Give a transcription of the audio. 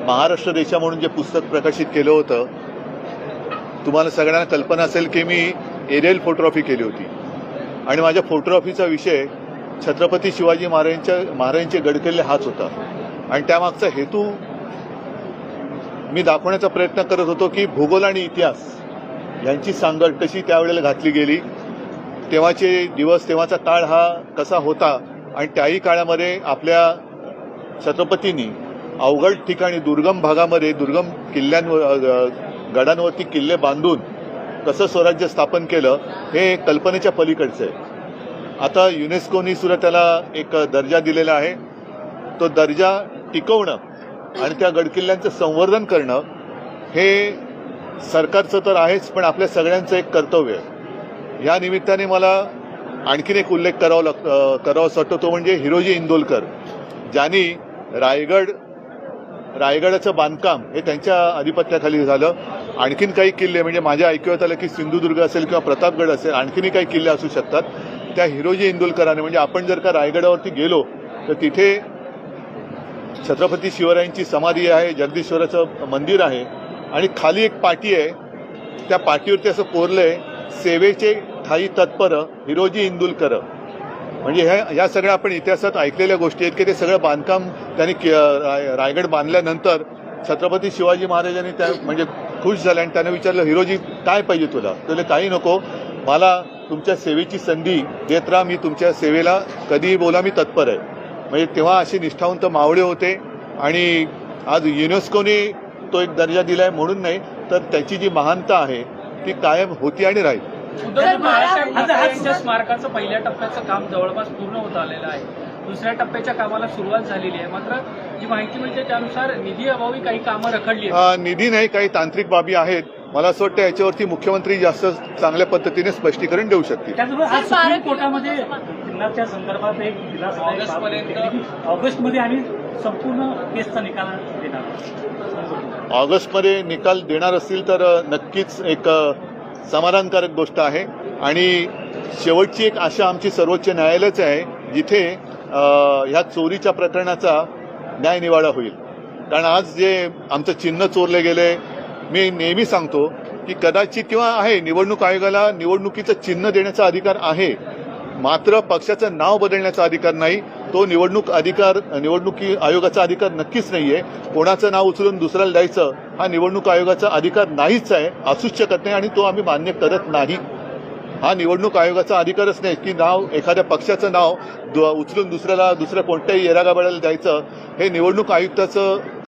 महाराष्ट्र देशा म्हणून जे पुस्तक प्रकाशित केलं होतं, तुम्हाला सगळ्यांना कल्पना असेल की मी एरियल फोटोग्राफी केली होती आणि माझ्या फोटोग्राफीचा विषय छत्रपती शिवाजी महाराजांचे गडकिल्ले हाच होता. आणि त्यामागचा हेतू मी दाखवण्याचा प्रयत्न करत होतो की भूगोल आणि इतिहास यांची सांगड कशी त्यावेळेला घातली गेली, तेव्हाचे दिवस, तेव्हाचा काळ हा कसा होता आणि त्याही काळामध्ये आपल्या छत्रपतींनी अवघड ठिकाणी दुर्गम भागामध्ये दुर्गम किल्ल्यांवर गडांवरती किल्ले बांधून कसं स्वराज्य स्थापन केलं हे कल्पनेच्या पलीकडचं आहे. आता युनेस्कोनी सुद्धा त्याला एक दर्जा दिलेला आहे. तो दर्जा टिकवणं आणि त्या गडकिल्ल्यांचं संवर्धन करणं हे सरकारचं तर आहेच, पण आपल्या सगळ्यांचं एक कर्तव्य आहे. या निमित्ताने मला आणखीन एक उल्लेख करावासा वाटतो, तो म्हणजे हिरोजी इंदोलकर, ज्यांनी रायगडाचं बांधकाम हे त्यांच्या आधिपत्याखाली झालं. आणखीन काही किल्ले म्हणजे माझ्या ऐकण्यात आलं की सिंधुदुर्ग असेल किंवा प्रतापगड असेल, आणखीनही काही किल्ले असू शकतात. त्या हिरोजी इंदोलकरांनी म्हणजे आपण जर का रायगडावरती गेलो तर तिथे छत्रपती शिवरायांची समाधी आहे, जगदीश्वराचं मंदिर आहे आणि खाली एक पाटी आहे. त्या पाटीवरती असं कोरलंय, सेवेचे ठाई तत्पर हिरोजी इंदुलकर. म्हणजे ह्या सगळ्या आपण इतिहासात ऐकलेल्या गोष्टी आहेत की ते सगळं बांधकाम त्यांनी रायगड बांधल्यानंतर छत्रपती शिवाजी महाराजांनी त्या म्हणजे खुश झाले आणि त्याने विचारलं, हिरोजी काय पाहिजे तुला? तुला काही नको, मला तुमच्या सेवेची संधी देत राहा, मी तुमच्या सेवेला कधीही बोला, मी तत्पर आहे. म्हणजे तेव्हा असे निष्ठावंत मावळे होते आणि आज युनेस्कोने तो एक दर्जा दिलाय म्हणून नाही, तर त्याची जी महानता आहे ती कायम होती आणि राहील. महाराष्ट्र स्मारकाचं पहिल्या टप्प्याचं काम जवळपास पूर्ण होत आलेलं आहे. दुसऱ्या टप्प्याच्या कामाला सुरुवात झालेली आहे. मात्र जी माहिती मिळते त्यानुसार निधी अभावी काही कामं रखडली आहेत. निधी नाही, काही तांत्रिक बाबी आहेत. मला असं वाटतं याच्यावरती मुख्यमंत्री जास्त चांगल्या पद्धतीने स्पष्टीकरण देऊ शकतील. आज सुप्रीम कोर्टामध्ये किल्ल्याच्या संदर्भात एक ऑगस्टमध्ये आणि संपूर्ण केसचा निकाल देणार. ऑगस्टमध्ये निकाल देणार असतील तर नक्कीच एक समाधानकारक गोष्ट आहे. आणि शेवटची एक आशा आमची सर्वोच्च न्यायालयच आहे, जिथे ह्या चोरीच्या प्रकरणाचा न्यायनिवाडा होईल. कारण आज जे आमचं चिन्ह चोरले गेले, मी नेहमी सांगतो की कदाचित किंवा आहे निवडणूक आयोगाला निवडणुकीचं चिन्ह देण्याचा अधिकार आहे, मात्र पक्षाचं नाव बदलण्याचा अधिकार नाही. तो निवडणुकी आयोगाचा अधिकार नक्कीच नाहीये. कोणाचं नाव उचलून दुसऱ्याला द्यायचं हा निवडणूक आयोगाचा अधिकार नाहीच आहे, असूच शकत नाही आणि तो आम्ही मान्य करत नाही. हा निवडणूक आयोगाचा अधिकारच नाही की नाव एखाद्या पक्षाचं नाव उचलून दुसऱ्या कोणत्याही येरागाबाळाला द्यायचं. हे निवडणूक आयुक्ताचं